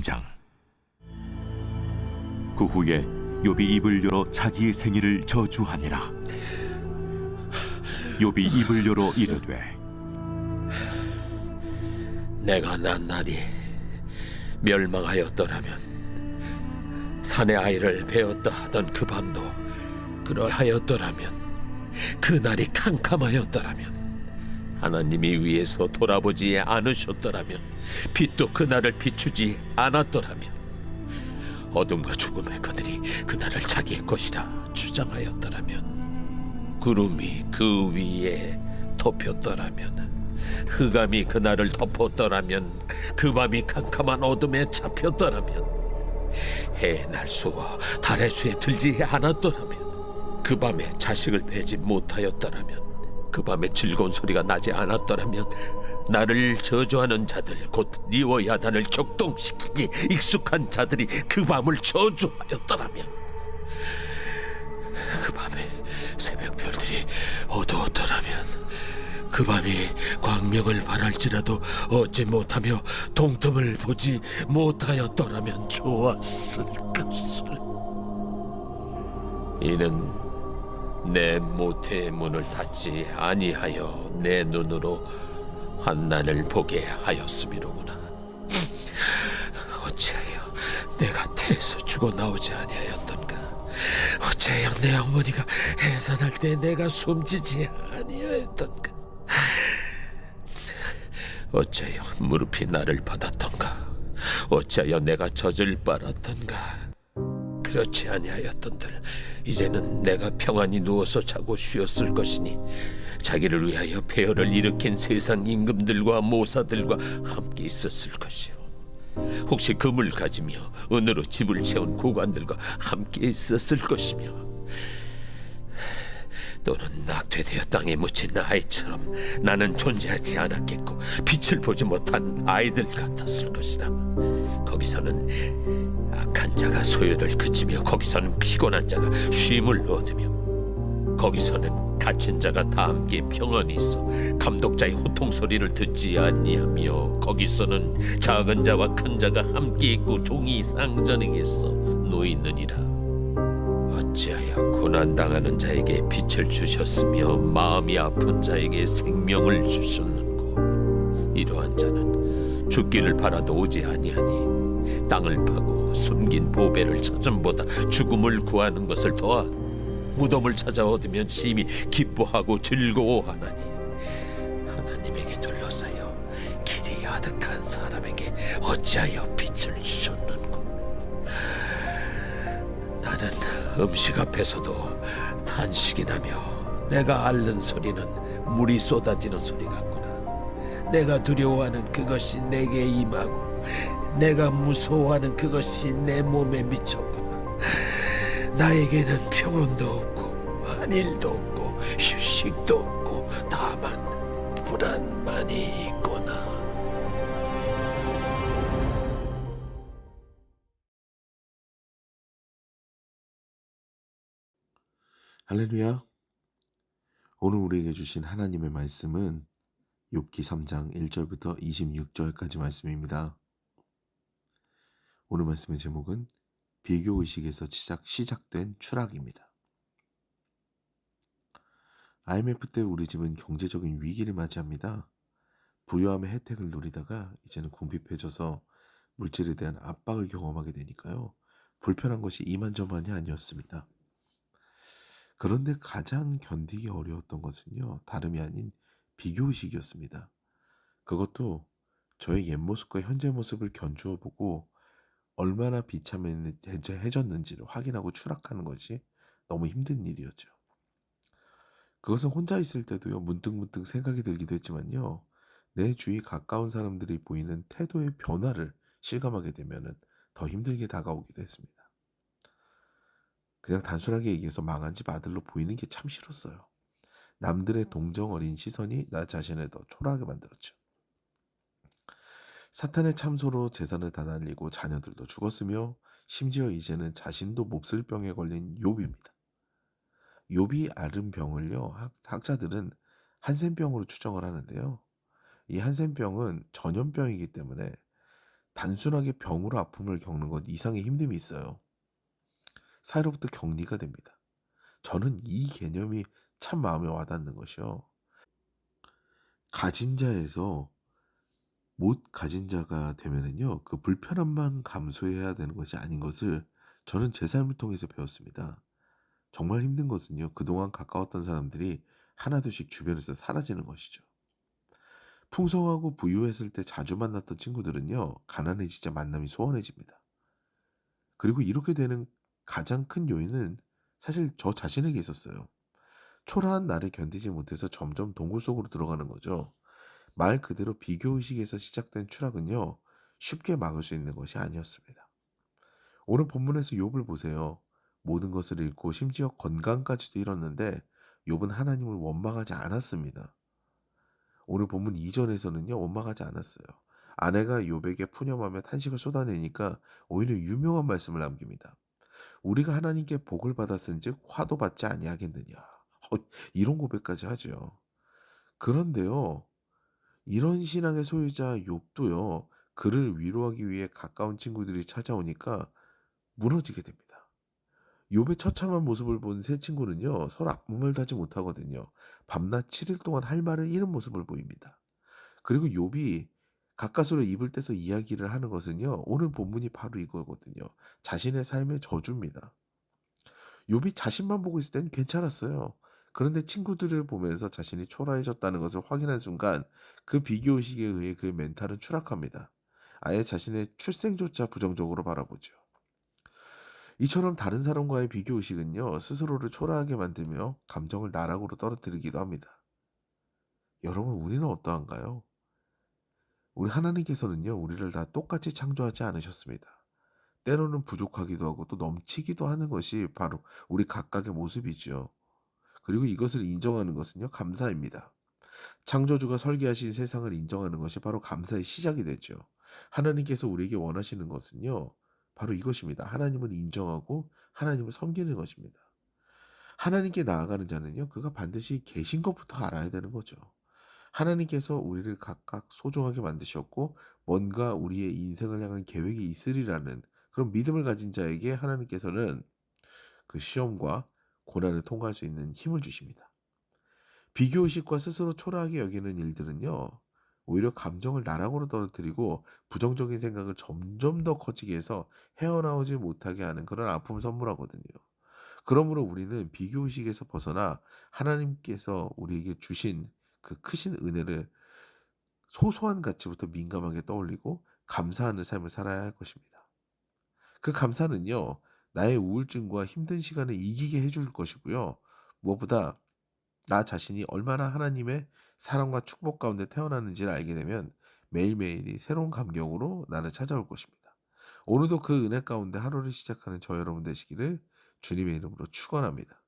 12장. 그 후에 욥이 입을 열어 자기의 생일을 저주하니라. 욥이 입을 열어 이르되, 내가 난 날이 멸망하였더라면, 산의 아이를 베었다 하던 그 밤도 그러하였더라면, 그 날이 캄캄하였더라면, 하나님이 위에서 돌아보지 않으셨더라면, 빛도 그 날을 비추지 않았더라면, 어둠과 죽음의 그들이 그 날을 자기의 것이라 주장하였더라면, 구름이 그 위에 덮였더라면, 흑암이 그 날을 덮었더라면, 그 밤이 캄캄한 어둠에 잡혔더라면, 해의 날수와 달의 수에 들지 않았더라면, 그 밤에 자식을 베지 못하였더라면, 그 밤에 즐거운 소리가 나지 않았더라면, 나를 저주하는 자들 곧 니워 야단을 격동시키기 익숙한 자들이 그 밤을 저주하였더라면, 그 밤에 새벽별들이 어두웠더라면, 그 밤이 광명을 발할지라도 얻지 못하며 동틈을 보지 못하였더라면 좋았을 것을. 이는 내 모태의 문을 닫지 아니하여 내 눈으로 환난을 보게 하였음이로구나. 어찌하여 내가 태에서 죽어 나오지 아니하였던가? 어찌하여 내 어머니가 해산할 때 내가 숨지지 아니하였던가? 어찌하여 무릎이 나를 받았던가? 어찌하여 내가 젖을 빨았던가? 그렇지 아니하였던들 이제는 내가 평안히 누워서 자고 쉬었을 것이니, 자기를 위하여 폐허를 일으킨 세상 임금들과 모사들과 함께 있었을 것이요, 혹시 금을 가지며 은으로 집을 채운 고관들과 함께 있었을 것이며, 또는 낙태되어 땅에 묻힌 아이처럼 나는 존재하지 않았겠고 빛을 보지 못한 아이들 같았을 것이다. 거기서는 악한 자가 소요를 그치며, 거기서는 피곤한 자가 쉼을 얻으며, 거기서는 갇힌 자가 다 함께 평안히 있어 감독자의 호통 소리를 듣지 아니하며, 거기서는 작은 자와 큰 자가 함께 있고 종이 상전에게서 놓이느니라. 어찌하여 고난당하는 자에게 빛을 주셨으며 마음이 아픈 자에게 생명을 주셨는고? 이러한 자는 죽기를 바라도 오지 아니하니, 땅을 파고 숨긴 보배를 찾음보다 죽음을 구하는 것을 더하 무덤을 찾아 얻으면 심히 기뻐하고 즐거워하나니, 하나님에게 둘러싸여 길이 아득한 사람에게 어찌하여 빛을 주셨는고? 나는 음식 앞에서도 탄식이 나며, 내가 앓는 소리는 물이 쏟아지는 소리 같구나. 내가 두려워하는 그것이 내게 임하고, 내가 무서워하는 그것이 내 몸에 미쳤구나. 나에게는 평온도 없고 안일도 없고 휴식도 없고 다만 불안만이 있구나. 할렐루야. 오늘 우리에게 주신 하나님의 말씀은 욥기 3장 1절부터 26절까지 말씀입니다. 오늘 말씀의 제목은 비교의식에서 시작된 추락입니다. IMF 때 우리 집은 경제적인 위기를 맞이합니다. 부유함의 혜택을 누리다가 이제는 궁핍해져서 물질에 대한 압박을 경험하게 되니까요, 불편한 것이 이만저만이 아니었습니다. 그런데 가장 견디기 어려웠던 것은요, 다름이 아닌 비교의식이었습니다. 그것도 저의 옛 모습과 현재 모습을 견주어 보고 얼마나 비참해졌는지를 확인하고 추락하는 것이 너무 힘든 일이었죠. 그것은 혼자 있을 때도요, 문득문득 생각이 들기도 했지만요, 내 주위 가까운 사람들이 보이는 태도의 변화를 실감하게 되면 더 힘들게 다가오기도 했습니다. 그냥 단순하게 얘기해서 망한 집 아들로 보이는 게 참 싫었어요. 남들의 동정 어린 시선이 나 자신을 더 초라하게 만들었죠. 사탄의 참소로 재산을 다 날리고 자녀들도 죽었으며, 심지어 이제는 자신도 몹쓸 병에 걸린 욥입니다. 욥이 앓은 병을요, 학자들은 한센병으로 추정을 하는데요, 이 한센병은 전염병이기 때문에 단순하게 병으로 아픔을 겪는 것 이상의 힘듦이 있어요. 사회로부터 격리가 됩니다. 저는 이 개념이 참 마음에 와닿는 것이요. 가진 자에서 못 가진 자가 되면은요, 그 불편함만 감수해야 되는 것이 아닌 것을 저는 제 삶을 통해서 배웠습니다. 정말 힘든 것은요, 그동안 가까웠던 사람들이 하나둘씩 주변에서 사라지는 것이죠. 풍성하고 부유했을 때 자주 만났던 친구들은요, 가난해지자 만남이 소원해집니다. 그리고 이렇게 되는 가장 큰 요인은 사실 저 자신에게 있었어요. 초라한 나를 견디지 못해서 점점 동굴 속으로 들어가는 거죠. 말 그대로 비교의식에서 시작된 추락은요, 쉽게 막을 수 있는 것이 아니었습니다. 오늘 본문에서 욥을 보세요. 모든 것을 잃고 심지어 건강까지도 잃었는데 욥은 하나님을 원망하지 않았습니다. 오늘 본문 이전에서는요, 원망하지 않았어요. 아내가 욥에게 푸념하며 탄식을 쏟아내니까 오히려 유명한 말씀을 남깁니다. 우리가 하나님께 복을 받았은즉 화도 받지 아니하겠느냐. 이런 고백까지 하죠. 그런데요, 이런 신앙의 소유자 욥도요, 그를 위로하기 위해 가까운 친구들이 찾아오니까 무너지게 됩니다. 욥의 처참한 모습을 본 세 친구는요, 서로 아무 말도 하지 못하거든요. 밤낮 7일 동안 할 말을 잃은 모습을 보입니다. 그리고 욥이 가까스로 입을 떼서 이야기를 하는 것은요, 오늘 본문이 바로 이거거든요. 자신의 삶의 저주입니다. 욥이 자신만 보고 있을 땐 괜찮았어요. 그런데 친구들을 보면서 자신이 초라해졌다는 것을 확인한 순간 그 비교의식에 의해 그의 멘탈은 추락합니다. 아예 자신의 출생조차 부정적으로 바라보죠. 이처럼 다른 사람과의 비교의식은요, 스스로를 초라하게 만들며 감정을 나락으로 떨어뜨리기도 합니다. 여러분, 우리는 어떠한가요? 우리 하나님께서는요, 우리를 다 똑같이 창조하지 않으셨습니다. 때로는 부족하기도 하고 또 넘치기도 하는 것이 바로 우리 각각의 모습이죠. 그리고 이것을 인정하는 것은요, 감사입니다. 창조주가 설계하신 세상을 인정하는 것이 바로 감사의 시작이 되죠. 하나님께서 우리에게 원하시는 것은요, 바로 이것입니다. 하나님을 인정하고 하나님을 섬기는 것입니다. 하나님께 나아가는 자는요, 그가 반드시 계신 것부터 알아야 되는 거죠. 하나님께서 우리를 각각 소중하게 만드셨고 뭔가 우리의 인생을 향한 계획이 있으리라는 그런 믿음을 가진 자에게 하나님께서는 그 시험과 고난을 통과할 수 있는 힘을 주십니다. 비교의식과 스스로 초라하게 여기는 일들은요, 오히려 감정을 나락으로 떨어뜨리고 부정적인 생각을 점점 더 커지게 해서 헤어나오지 못하게 하는 그런 아픔을 선물하거든요. 그러므로 우리는 비교의식에서 벗어나 하나님께서 우리에게 주신 그 크신 은혜를 소소한 가치부터 민감하게 떠올리고 감사하는 삶을 살아야 할 것입니다. 그 감사는요, 나의 우울증과 힘든 시간을 이기게 해줄 것이고요. 무엇보다 나 자신이 얼마나 하나님의 사랑과 축복 가운데 태어났는지를 알게 되면 매일매일이 새로운 감격으로 나를 찾아올 것입니다. 오늘도 그 은혜 가운데 하루를 시작하는 저 여러분 되시기를 주님의 이름으로 축원합니다.